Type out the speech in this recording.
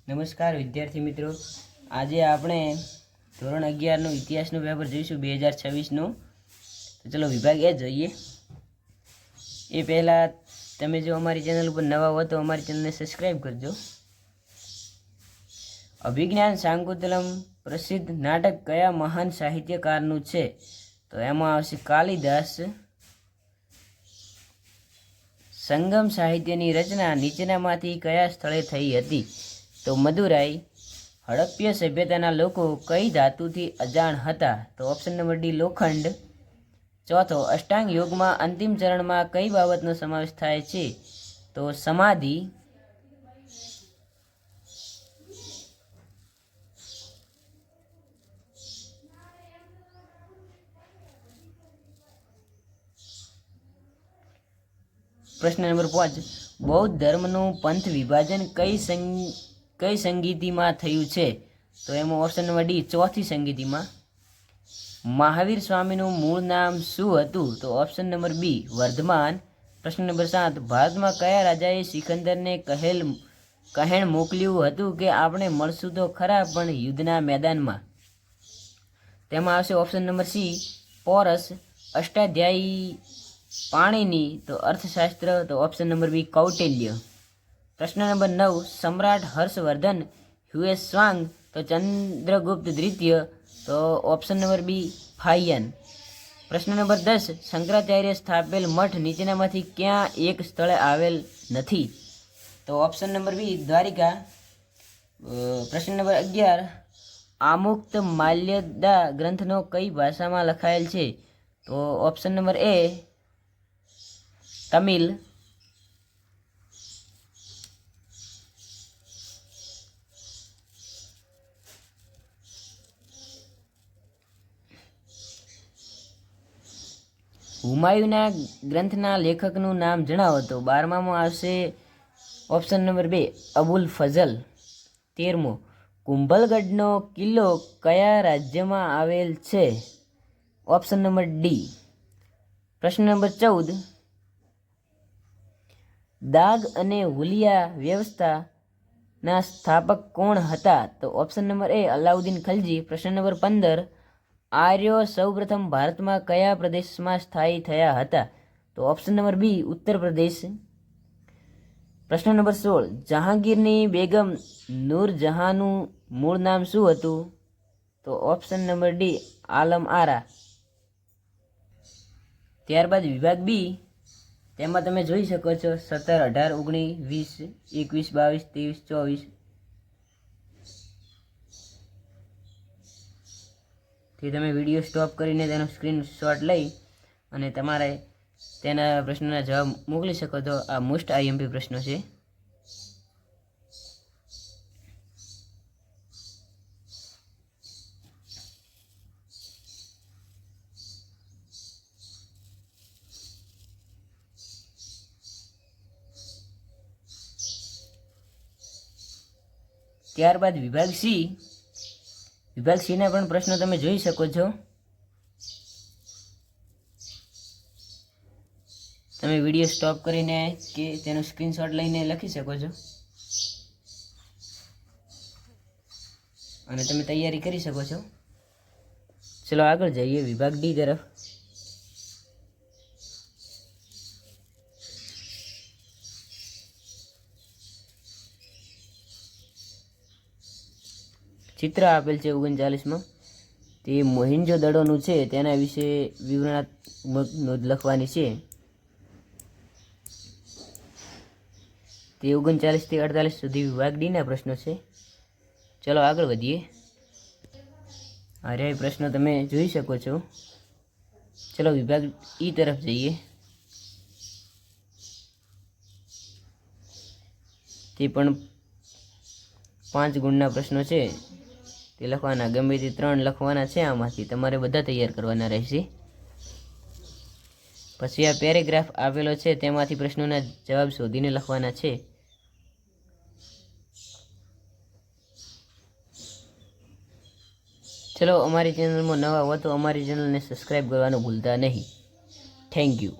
નમસ્કાર વિદ્યાર્થી મિત્રો, આજે આપણે ધોરણ 11નું ઇતિહાસનું પેપર જોઈશું 2026નું. તો ચલો વિભાગ એ જોઈએ. એ પહેલાં તમે જો અમારી ચેનલ ઉપર નવા હો તો અમારી ચેનલને સબસ્ક્રાઈબ કરજો. અભિજ્ઞાન શાકુંતલમ પ્રસિદ્ધ નાટક કયા મહાન સાહિત્યકારનું છે? તો એમાં આવશે કાલિદાસ. સંગમ સાહિત્યની રચના નીચેનામાંથી કયા સ્થળે થઈ હતી? તો મદુરાઈ. હડપ્ય સભ્યતાના લોકો કઈ ધાતુથી અજાણ હતા? તો ઓપ્શન નંબર ડી લોખંડ. ચોથો, અષ્ટાંગ યોગમાં અંતિમ ચરણમાં કઈ બાબતનો સમાવેશ થાય છે? તો સમાધિ. પ્રશ્ન નંબર 5, બૌદ્ધ ધર્મનું પંથ વિભાજન કઈ સંગીતિમાં થયું છે? તો એમાં ઓપ્શન નંબર ડી ચોથી સંગીતિમાં. મહાવીર સ્વામીનું મૂળ નામ શું હતું? તો ઓપ્શન નંબર બી વર્ધમાન. પ્રશ્ન નંબર 7, ભારતમાં કયા રાજાએ સિકંદરને કહેણ મોકલ્યું હતું કે આપણે મળશું તો ખરા પણ યુદ્ધના મેદાનમાં? તેમાં આવશે option number C Porus. Ashtadhyayi પાણીની. તો અર્થશાસ્ત્ર. તો ઓપ્શન નંબર બી કૌટિલ્ય. પ્રશ્ન નંબર 9, સમ્રાટ હર્ષવર્ધન હ્યુએસ્વાંગ. તો ચંદ્રગુપ્ત દ્વિતીય. તો ઓપ્શન નંબર બી ફાયન. પ્રશ્ન નંબર 10, શંકરાચાર્ય સ્થાપેલ મઠ નીચેનામાંથી ક્યાં એક સ્થળે આવેલ નથી? તો ઓપ્શન નંબર બી દ્વારિકા. પ્રશ્ન નંબર 11, આમુક્ત માલ્યદા ગ્રંથનો કઈ ભાષામાં લખાયેલ છે? તો ઓપ્શન નંબર એ તમિલ. હુમાયુના ગ્રંથના લેખકનું નામ જણાવો. તો 12મામાં આવશે ઓપ્શન નંબર 2 અબુલ ફઝલ. 13મો, કુંભલગઢનો કિલ્લો કયા રાજ્યમાં આવેલ છે? Option number D. પ્રશ્ન નંબર 14, દાગ અને હુલિયા વ્યવસ્થાના સ્થાપક કોણ હતા? તો ઓપ્શન નંબર એ અલાઉદ્દીન ખલજી. પ્રશ્ન નંબર 15, આર્યો સૌપ્રથમ ભારતમાં કયા પ્રદેશમાં સ્થાયી થયા હતા? તો ઓપ્શન નંબર બી ઉત્તર પ્રદેશ. પ્રશ્ન નંબર 16, જહાંગીરની બેગમ નૂરજહાંનું મૂળ નામ શું હતું? તો ઓપ્શન નંબર ડી આલમ આરા. ત્યારબાદ વિભાગ બી, તેમાં તમે જોઈ શકો છો 17, 18, 19, 20, 21, 22, 23, 24 થી તમે વિડીયો સ્ટોપ કરીને તેનો સ્ક્રીનશોટ લઈ અને તમારે તેના પ્રશ્નના જવાબ મોકલી શકો. તો આ મોસ્ટ આઈએમપી પ્રશ્નો છે. ત્યારબાદ વિભાગ સીના પણ પ્રશ્નો તમે જોઈ શકો છો. તમે વિડીયો સ્ટોપ કરીને કે તેનો સ્ક્રીનશોટ લઈને લખી શકો છો અને તમે તૈયારી કરી શકો છો. ચલો આગળ જઈએ વિભાગ ડી તરફ. ચિત્ર આપેલ છે 39માં. તે મોહેન્જો દડોનું છે, તેના વિશે વિવરણાત્મક નોંધ લખવાની છે. તે 39 થી 48 સુધી વિભાગ ડીના પ્રશ્નો છે. ચલો આગળ વધીએ. આ પ્રશ્નો તમે જોઈ શકો છો. ચલો વિભાગ ઈ તરફ જઈએ. તે પણ 5 ગુણના પ્રશ્નો છે. તે લખવાના, ગમે તે 3 લખવાના છે. આમાંથી તમારે બધા તૈયાર કરવાના રહેશે. પછી આ પેરેગ્રાફ આપેલો છે, તેમાંથી પ્રશ્નોના જવાબ શોધીને લખવાના છે. ચલો અમારી ચેનલમાં નવા હો તો અમારી ચેનલને સબસ્ક્રાઈબ કરવાનું ભૂલતા નહીં. Thank you.